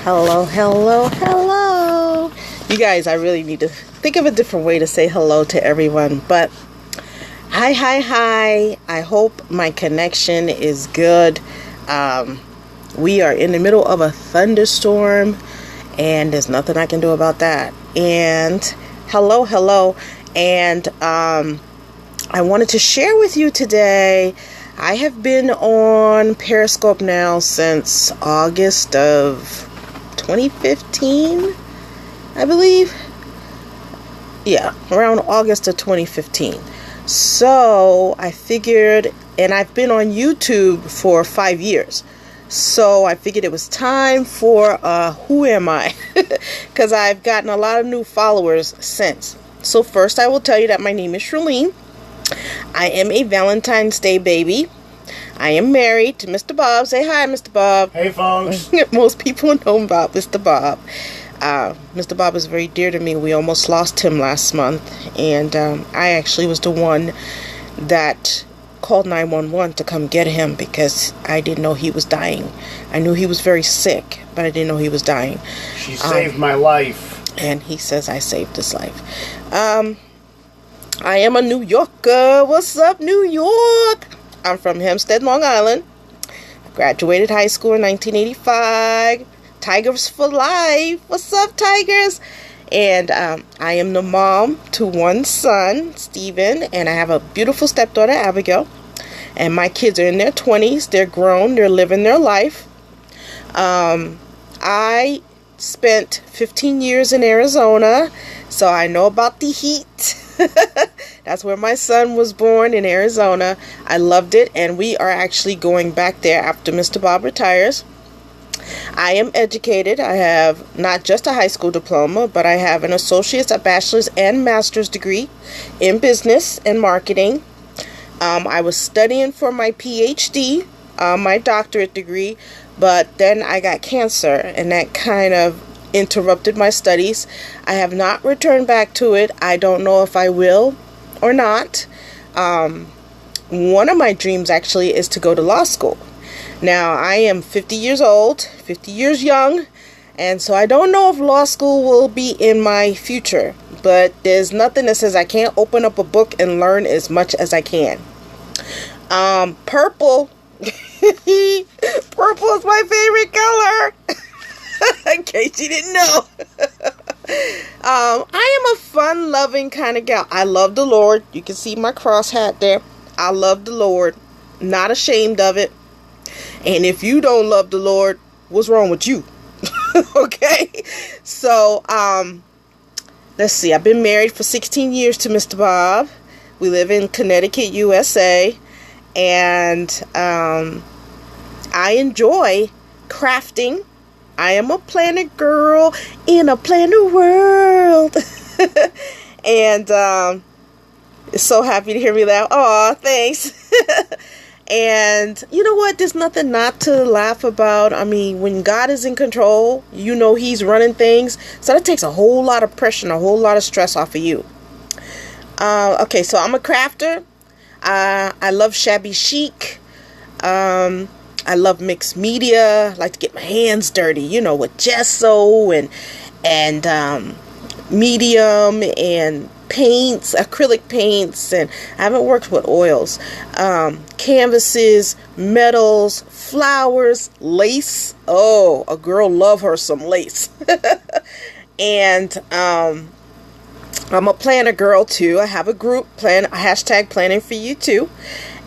Hello, hello, hello. You guys, I really need to think of a different way to say hello to everyone. But hi. I hope my connection is good. We are in the middle of a thunderstorm, and there's nothing I can do about that. And hello. And I wanted to share with you today. I have been on Periscope now since August of 2015, I believe. Yeah, around August of 2015. So I figured, and I've been on YouTube for 5 years. So I figured it was time for Who Am I? Because I've gotten a lot of new followers since. So first I will tell you that my name is Shirlene. I am a Valentine's Day baby. I am married to Mr. Bob. Say hi, Mr. Bob. Hey, folks. Most people know about Mr. Bob. Mr. Bob is very dear to me. We almost lost him last month. And I actually was the one that called 911 to come get him because I didn't know he was dying. I knew he was very sick, but I didn't know he was dying. She saved my life. And he says I saved his life. I am a New Yorker. What's up, New York? I'm from Hempstead, Long Island. I graduated high school in 1985. Tigers for life. What's up, Tigers? And I am the mom to one son, Steven, and I have a beautiful stepdaughter, Abigail. And my kids are in their 20s. They're grown. They're living their life. I spent 15 years in Arizona, so I know about the heat. That's where my son was born, in Arizona. I loved it, and we are actually going back there after Mr. Bob retires. I am educated. I have not just a high school diploma, but I have an associate's, a bachelor's, and master's degree in business and marketing. I was studying for my PhD, my doctorate degree, but then I got cancer, and that kind of interrupted my studies. I have not returned back to it. I don't know if I will or not. One of my dreams actually is to go to law school. Now, I am 50 years old, 50 years young, and so I don't know if law school will be in my future, but there's nothing that says I can't open up a book and learn as much as I can. Purple. Purple is my favorite color. In case you didn't know. I am a fun-loving kind of gal. I love the Lord. You can see my cross hat there. I love the Lord. Not ashamed of it. And if you don't love the Lord, what's wrong with you? Okay? So, let's see. I've been married for 16 years to Mr. Bob. We live in Connecticut, USA. And I enjoy crafting. I am a planner girl in a planner world. And so happy to hear me laugh. Aw, thanks. And you know what? There's nothing not to laugh about. I mean, when God is in control, you know He's running things. So that takes a whole lot of pressure and a whole lot of stress off of you. Okay, so I'm a crafter. I love shabby chic. I love mixed media. I like to get my hands dirty, you know, with gesso and medium and paints, acrylic paints, and I haven't worked with oils. Canvases, metals, flowers, lace. Oh, a girl love her some lace. And I'm a planner girl too. I have a group hashtag planning for you too.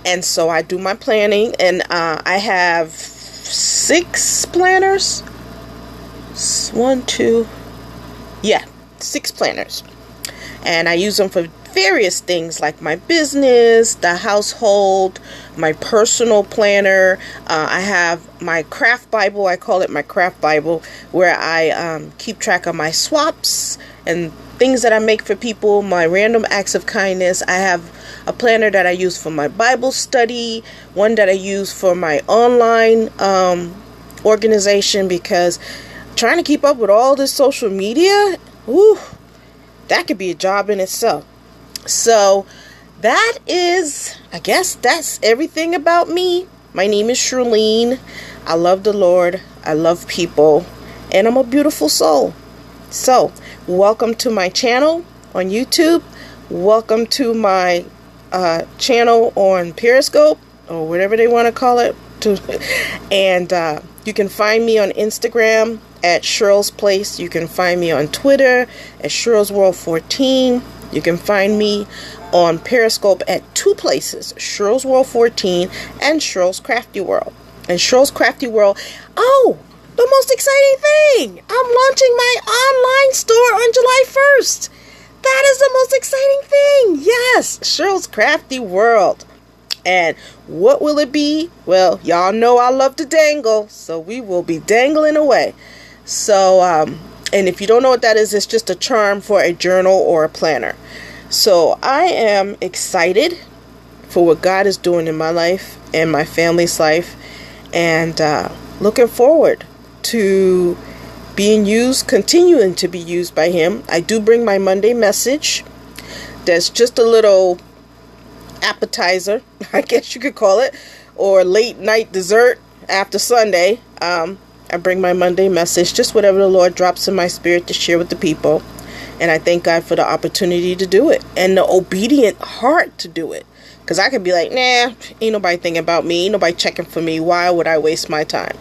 And so I do my planning, and I have 6 planners. 6 planners. And I use them for various things like my business, the household, my personal planner. I have my craft Bible. I call it my craft Bible, where I keep track of my swaps and things that I make for people, my random acts of kindness. I have a planner that I use for my Bible study, one that I use for my online organization, because trying to keep up with all this social media, that could be a job in itself. So that is, I guess that's everything about me. My name is Shirlene. I love the Lord. I love people. and I'm a beautiful soul. So, welcome to my channel on YouTube. Welcome to my channel on Periscope, or whatever they want to call it. And you can find me on Instagram at Shirl's Place. You can find me on Twitter at Shirl's World 14. You can find me on Periscope at two places, Shirl's World 14 and Shirl's Crafty World. And Shirl's Crafty World, oh, the most exciting thing! I'm launching my online store on July 1st. That is the most exciting thing. Yes, Shirl's Crafty World. And what will it be? Well, y'all know I love to dangle, so we will be dangling away. So, and if you don't know what that is, it's just a charm for a journal or a planner. So I am excited for what God is doing in my life and my family's life, and looking forward to being used, continuing to be used by Him. I do bring my Monday message. That's just a little appetizer, I guess you could call it, or late night dessert after Sunday. I bring my Monday message, just whatever the Lord drops in my spirit to share with the people. And I thank God for the opportunity to do it and the obedient heart to do it. Because I could be like, nah, ain't nobody thinking about me, ain't nobody checking for me, why would I waste my time?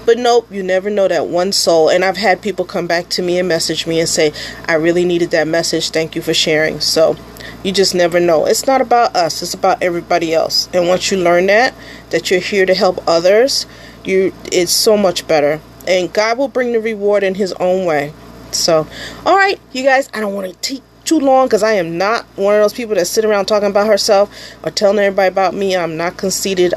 But nope, you never know that one soul. And I've had people come back to me and message me and say, I really needed that message, thank you for sharing. So you just never know. It's not about us, it's about everybody else. And once you learn that you're here to help others, it's so much better. And God will bring the reward in His own way. So, all right, you guys, I don't want to take too long, because I am not one of those people that sit around talking about herself or telling everybody about me. I'm not conceited.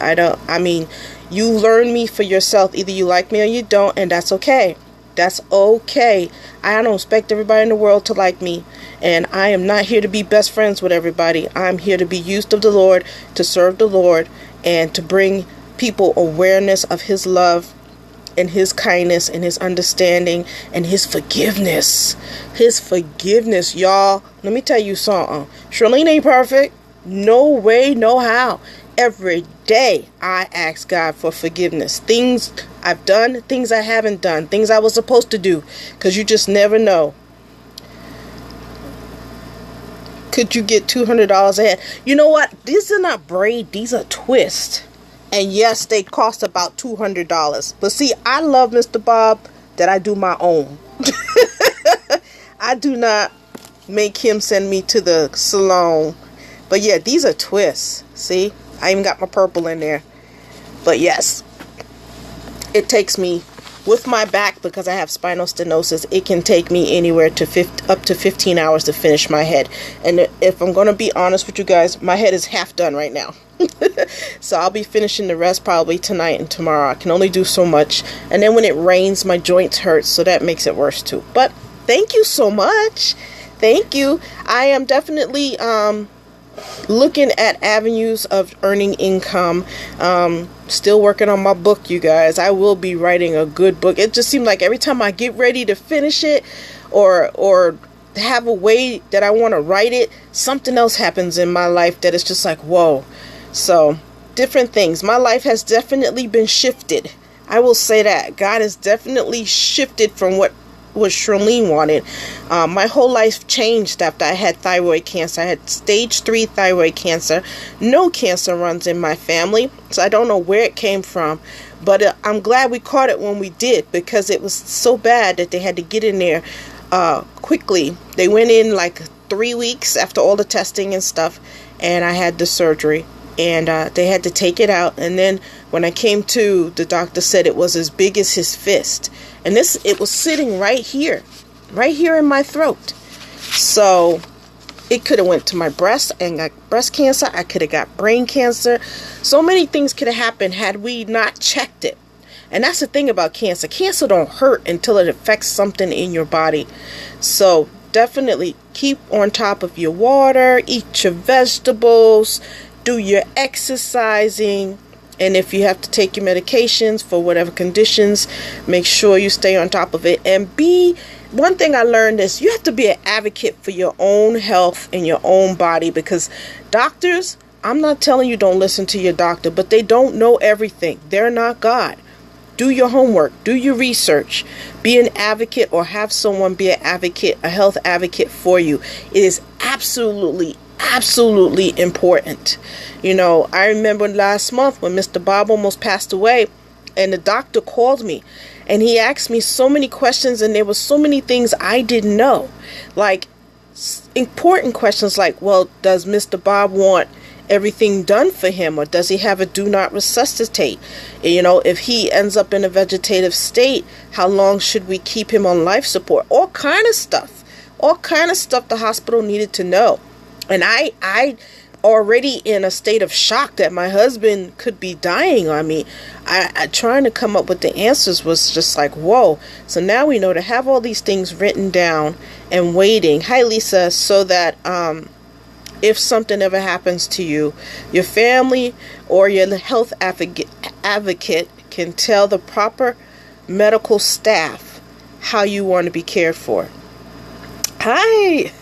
You learn me for yourself. Either you like me or you don't, and that's okay. That's okay. I don't expect everybody in the world to like me, and I am not here to be best friends with everybody. I'm here to be used of the Lord, to serve the Lord, and to bring people awareness of His love and His kindness and His understanding and His forgiveness. His forgiveness, y'all. Let me tell you something. Shirlene ain't perfect. No way, no how. Every day I ask God for forgiveness. Things I've done, things I haven't done, things I was supposed to do. Because you just never know. Could you get $200 ahead? You know what? These are not braid. These are twists. And yes, they cost about $200. But see, I love Mr. Bob that I do my own. I do not make him send me to the salon. But yeah, these are twists. See, I even got my purple in there. But yes, it takes me, with my back, because I have spinal stenosis, it can take me anywhere to up to 15 hours to finish my head. And if I'm going to be honest with you guys, my head is half done right now. So I'll be finishing the rest probably tonight and tomorrow. I can only do so much. And then when it rains, my joints hurt, so that makes it worse too. But thank you so much. Thank you. I am definitely looking at avenues of earning income. Still working on my book, you guys. I will be writing a good book. It just seems like every time I get ready to finish it or have a way that I want to write it, something else happens in my life that is just like, whoa. So, different things. My life has definitely been shifted. I will say that. God has definitely shifted from what Shirlene wanted. My whole life changed after I had thyroid cancer. I had stage 3 thyroid cancer. No cancer runs in my family, so I don't know where it came from. But I'm glad we caught it when we did, because it was so bad that they had to get in there quickly. They went in like 3 weeks after all the testing and stuff, and I had the surgery. And they had to take it out. And then when I came to, the doctor said it was as big as his fist. And it was sitting right here in my throat. So it could have went to my breast and got breast cancer. I could have got brain cancer. So many things could have happened had we not checked it. And that's the thing about cancer. Cancer don't hurt until it affects something in your body. So definitely keep on top of your water, eat your vegetables, do your exercising, and if you have to take your medications for whatever conditions, make sure you stay on top of it. And one thing I learned is you have to be an advocate for your own health and your own body, because doctors, I'm not telling you don't listen to your doctor, but they don't know everything. They're not God. Do your homework. Do your research. Be an advocate or have someone be an advocate, a health advocate for you. It is absolutely important. You know, I remember last month when Mr. Bob almost passed away, and the doctor called me and he asked me so many questions, and there were so many things I didn't know. Like important questions like, well, does Mr. Bob want everything done for him, or does he have a do not resuscitate? You know, if he ends up in a vegetative state, how long should we keep him on life support? All kind of stuff the hospital needed to know. And I already in a state of shock that my husband could be dying on me. I trying to come up with the answers was just like, whoa. So now we know to have all these things written down and waiting. Hi, Lisa. So that if something ever happens to you, your family or your health advocate can tell the proper medical staff how you want to be cared for. Hi.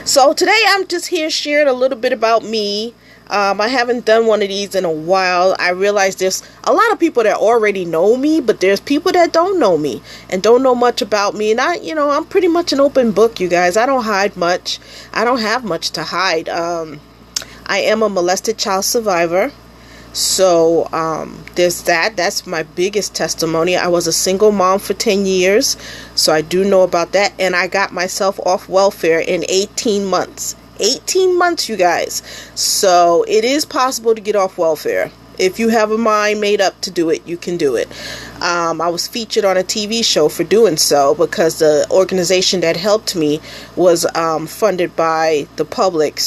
So today I'm just here sharing a little bit about me. I haven't done one of these in a while. I realize there's a lot of people that already know me, but there's people that don't know me and don't know much about me. And I'm pretty much an open book, you guys. I don't hide much. I don't have much to hide. I am a molested child survivor. So there's that. That's my biggest testimony. I was a single mom for 10 years. So I do know about that. And I got myself off welfare in 18 months. 18 months, you guys. So it is possible to get off welfare. If you have a mind made up to do it, you can do it. I was featured on a TV show for doing so because the organization that helped me was funded by the public,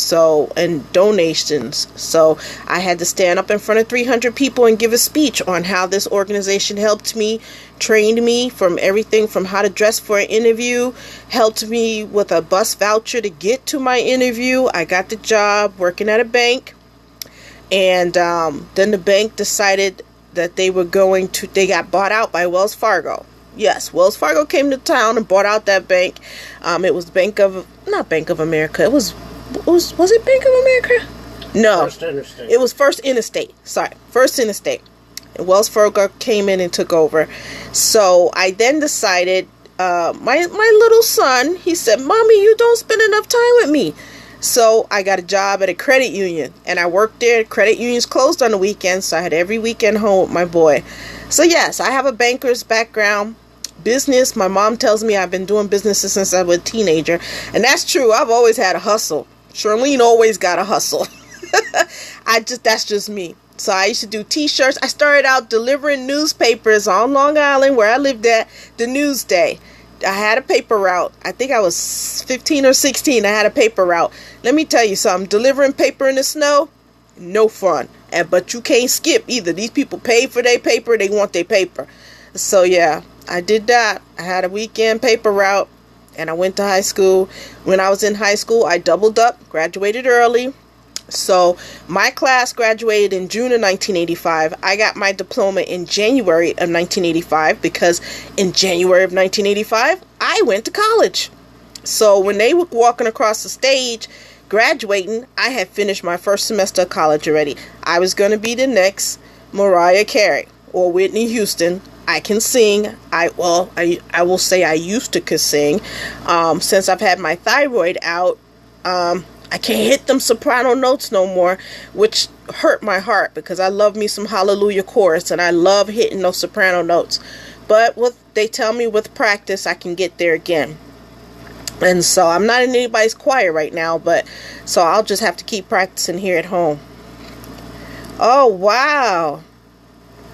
and donations. So I had to stand up in front of 300 people and give a speech on how this organization helped me, trained me from everything from how to dress for an interview, helped me with a bus voucher to get to my interview. I got the job working at a bank. And then the bank decided that they got bought out by Wells Fargo. Yes, Wells Fargo came to town and bought out that bank. It was not Bank of America. Was it Bank of America? No. First Interstate. It was First Interstate. Sorry, First Interstate. And Wells Fargo came in and took over. So I then decided, my little son, he said, "Mommy, you don't spend enough time with me." So I got a job at a credit union, and I worked there. Credit unions closed on the weekends, so I had every weekend home with my boy. So yes, I have a banker's background, business. My mom tells me I've been doing businesses since I was a teenager, and that's true. I've always had a hustle. Shirlene always got a hustle. That's just me. So I used to do t-shirts. I started out delivering newspapers on Long Island where I lived at, the Newsday. I had a paper route. I think I was 15 or 16. I had a paper route. Let me tell you something. Delivering paper in the snow, no fun. But you can't skip either. These people pay for their paper. They want their paper. So yeah, I did that. I had a weekend paper route, and I went to high school. When I was in high school, I doubled up, graduated early. So my class graduated in June of 1985. I got my diploma in January of 1985 because in January of 1985, I went to college. So when they were walking across the stage graduating, I had finished my first semester of college already. I was going to be the next Mariah Carey or Whitney Houston. I can sing. I will say I used to could sing. Since I've had my thyroid out, I can't hit them soprano notes no more, which hurt my heart because I love me some Hallelujah chorus and I love hitting those soprano notes. But they tell me with practice I can get there again. And so I'm not in anybody's choir right now, but so I'll just have to keep practicing here at home. Oh, wow.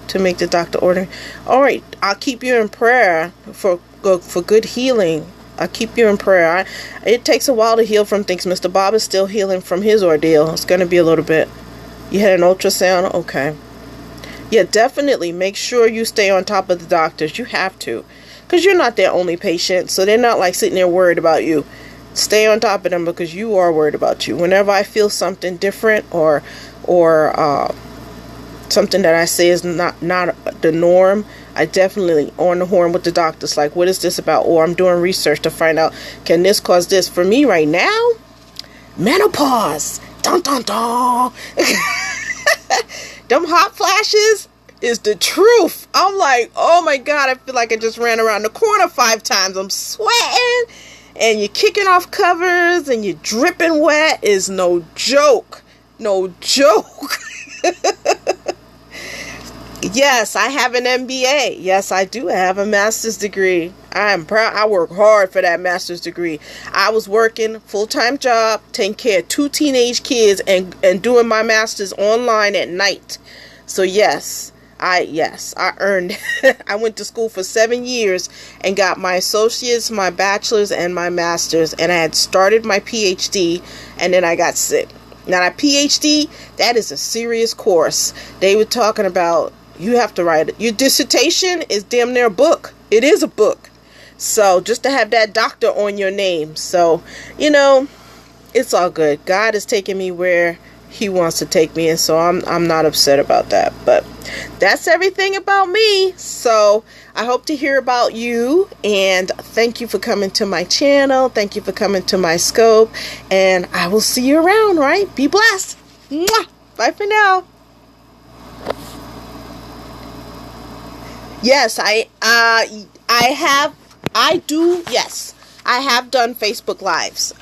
To make the doctor order. All right, I'll keep you in prayer for good healing. I'll keep you in prayer. It takes a while to heal from things. Mr. Bob is still healing from his ordeal. It's going to be a little bit. You had an ultrasound? Okay. Yeah, definitely make sure you stay on top of the doctors. You have to. Because you're not their only patient. So they're not like sitting there worried about you. Stay on top of them because you are worried about you. Whenever I feel something different or something that I say is not the norm, I definitely on the horn with the doctors, like, what is this about? Or I'm doing research to find out, can this cause this? For me right now, menopause. Dun, dun, dun. Them hot flashes, is the truth. I'm like, oh my God, I feel like I just ran around the corner 5 times. I'm sweating, and you're kicking off covers, and you're dripping wet. Is no joke. No joke. Yes, I have an MBA. Yes, I do have a master's degree. I am proud. I work hard for that master's degree. I was working full-time job, taking care of 2 teenage kids, and doing my master's online at night. So yes, I earned. I went to school for 7 years and got my associates, my bachelor's, and my master's. And I had started my PhD, and then I got sick. Now, that PhD, that is a serious course. They were talking about, you have to write it. Your dissertation is damn near a book. It is a book. So just to have that doctor on your name. So, you know, it's all good. God is taking me where he wants to take me. And so I'm not upset about that. But that's everything about me. So I hope to hear about you. And thank you for coming to my channel. Thank you for coming to my scope. And I will see you around, right? Be blessed. Mwah! Bye for now. Yes, I have done Facebook Lives.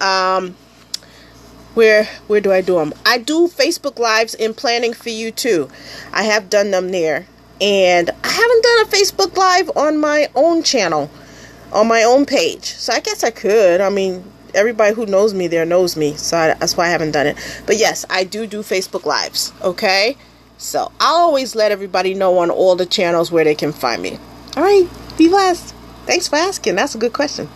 Where do I do them? I do Facebook Lives in planning for you too. I have done them there. And I haven't done a Facebook Live on my own channel, on my own page. So I guess I could. I mean, everybody who knows me there knows me. So that's why I haven't done it. But yes, I do Facebook Lives. Okay? So I'll always let everybody know on all the channels where they can find me. All right. Be blessed. Thanks for asking. That's a good question.